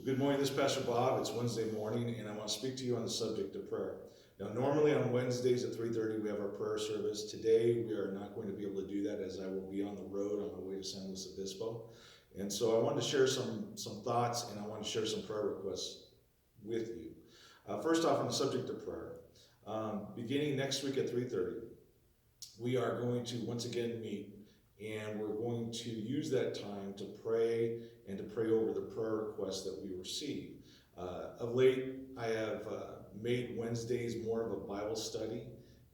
Good morning, this is Pastor Bob. It's Wednesday morning, and I want to speak to you on the subject of prayer. Now, normally on Wednesdays at 3:30 we have our prayer service. Today we are not going to be able to do that as I will be on the road on my way to San Luis Obispo. And so I wanted to share some thoughts, and I want to share some prayer requests with you. First off, on the subject of prayer, beginning next week at 3:30, we are going to once again meet, and we're going to use that time to pray and to pray over the prayer requests that we receive. Of late, I have made Wednesdays more of a Bible study,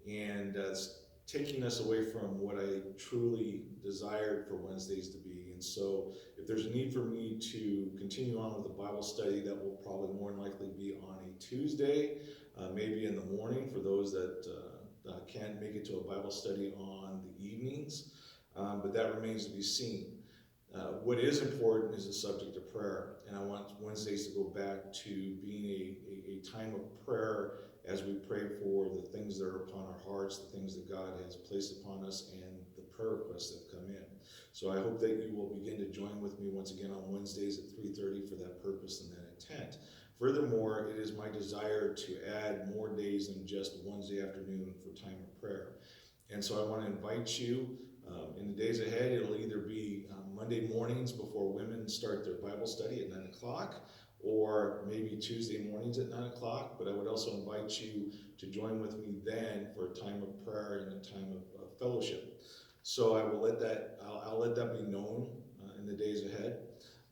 and it's taking us away from what I truly desired for Wednesdays to be. And so, if there's a need for me to continue on with the Bible study, that will probably more than likely be on a Tuesday, maybe in the morning for those that can't make it to a Bible study on the evenings, but that remains to be seen. What is important is the subject of prayer, and I want Wednesdays to go back to being a time of prayer as we pray for the things that are upon our hearts, the things that God has placed upon us, and the prayer requests that come in. So I hope that you will begin to join with me once again on Wednesdays at 3:30 for that purpose and that intent. Furthermore, it is my desire to add more days than just Wednesday afternoon for time of prayer. And so I want to invite you in the days ahead. It'll either be Monday mornings before women start their Bible study at 9 o'clock, or maybe Tuesday mornings at 9 o'clock. But I would also invite you to join with me then for a time of prayer and a time of fellowship. So I will I'll let that be known in the days ahead.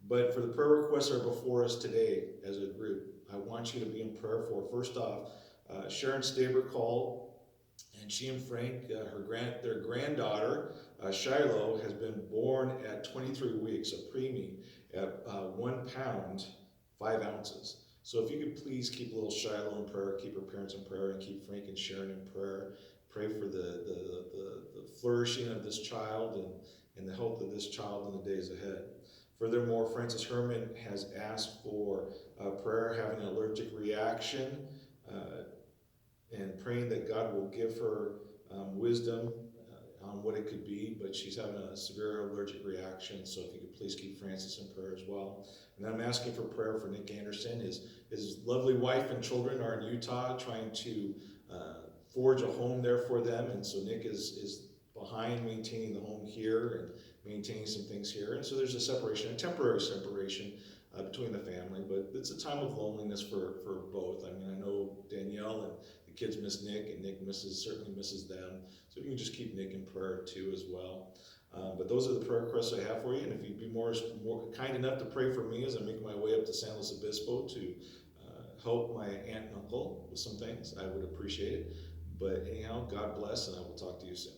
But for the prayer requests that are before us today as a group, I want you to be in prayer for, first off, Sharon Staber called, and she and Frank, their granddaughter, Shiloh, has been born at 23 weeks, a preemie, at 1 pound, 5 ounces. So if you could please keep little Shiloh in prayer, keep her parents in prayer, and keep Frank and Sharon in prayer. Pray for the flourishing of this child and the health of this child in the days ahead. Furthermore, Frances Herman has asked for prayer, having an allergic reaction, and praying that God will give her wisdom on what it could be, but she's having a severe allergic reaction, so if you could please keep Frances in prayer as well. And then I'm asking for prayer for Nick Anderson. His lovely wife and children are in Utah trying to forge a home there for them, and so Nick is behind maintaining the home here and maintaining some things here. And so there's a separation, a temporary separation between the family, but it's a time of loneliness for both. I mean, I know Danielle and the kids miss Nick, and Nick certainly misses them. So you can just keep Nick in prayer too as well. But those are the prayer requests I have for you, and if you'd be more kind enough to pray for me as I make my way up to San Luis Obispo to help my aunt and uncle with some things, I would appreciate it. But anyhow, God bless, and I will talk to you soon.